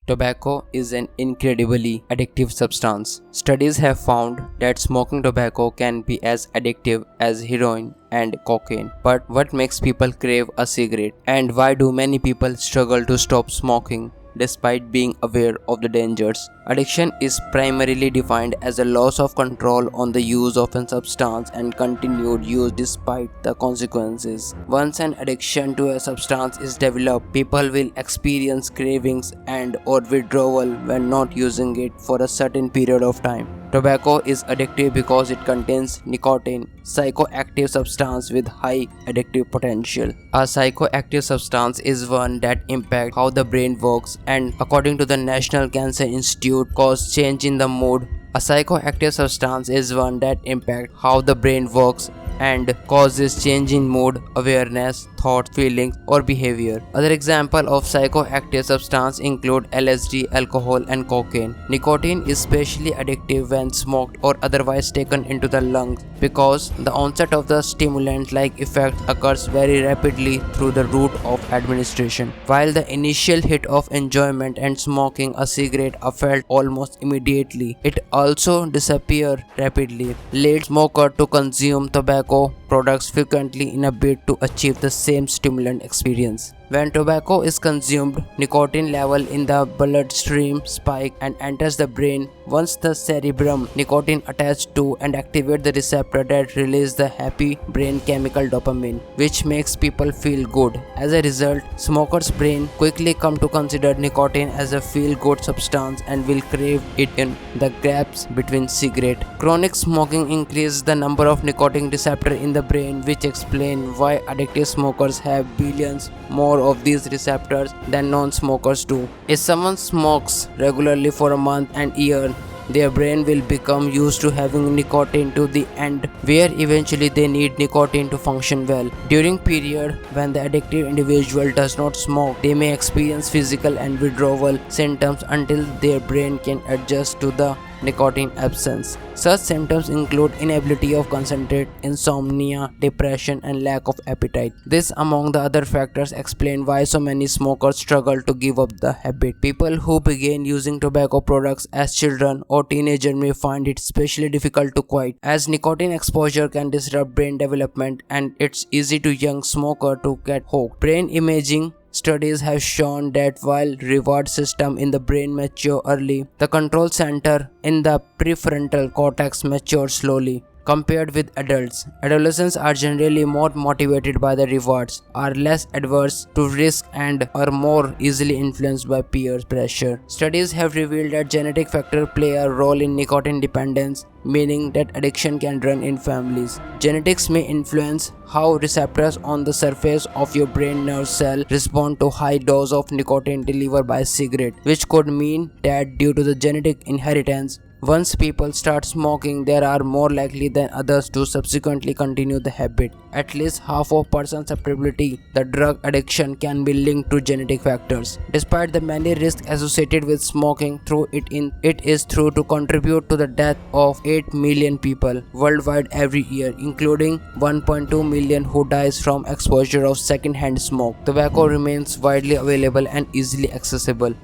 Tobacco is an incredibly addictive substance. Studies have found that smoking tobacco can be as addictive as heroin and cocaine. But what makes people crave a cigarette? And why do many people struggle to stop smoking despite being aware of the dangers? Addiction is primarily defined as a loss of control on the use of a substance and continued use despite the consequences. Once an addiction to a substance is developed, people will experience cravings and or withdrawal when not using it for a certain period of time. Tobacco is addictive because it contains nicotine, psychoactive substance with high addictive potential. A psychoactive substance is one that impacts how the brain works and, according to the National Cancer Institute, cause change in the mood. A psychoactive substance is one that impacts how the brain works and causes change in mood, awareness, thoughts, feelings, or behavior. Other examples of psychoactive substances include LSD, alcohol, and cocaine. Nicotine is especially addictive when smoked or otherwise taken into the lungs because the onset of the stimulant-like effect occurs very rapidly through the route of administration. While the initial hit of enjoyment and smoking a cigarette are felt almost immediately, it also disappears rapidly. Lead smoker to consume tobacco products frequently in a bid to achieve the same stimulant experience. When tobacco is consumed, nicotine level in the bloodstream spike and enters the brain. Once the cerebrum, nicotine attached to and activate the receptor that release the happy brain chemical dopamine, which makes people feel good. As a result, smokers' brain quickly come to consider nicotine as a feel-good substance and will crave it in the gaps between cigarette. Chronic smoking increases the number of nicotine receptors in the brain, which explain why addictive smokers have billions more of these receptors than non-smokers do. If someone smokes regularly for a month and year, their brain will become used to having nicotine to the end where eventually they need nicotine to function well. During period when the addicted individual does not smoke, they may experience physical and withdrawal symptoms until their brain can adjust to the nicotine absence. Such symptoms include inability of concentrate, insomnia, depression, and lack of appetite. This, among the other factors, explain why so many smokers struggle to give up the habit. People who begin using tobacco products as children or teenagers may find it especially difficult to quit, as nicotine exposure can disrupt brain development and it's easy to young smoker to get hooked. Brain imaging studies have shown that while reward system in the brain mature early, the control center in the prefrontal cortex matures slowly. Compared with adults, adolescents are generally more motivated by the rewards, are less adverse to risk, and are more easily influenced by peer pressure. Studies have revealed that genetic factors play a role in nicotine dependence, meaning that addiction can run in families. Genetics may influence how receptors on the surface of your brain nerve cell respond to high dose of nicotine delivered by cigarette, which could mean that due to the genetic inheritance, once people start smoking, they are more likely than others to subsequently continue the habit. At least half of person's susceptibility the drug addiction can be linked to genetic factors. Despite the many risks associated with smoking, it is true to contribute to the death of 8 million people worldwide every year, including 1.2 million who dies from exposure of second-hand smoke. Tobacco remains widely available and easily accessible,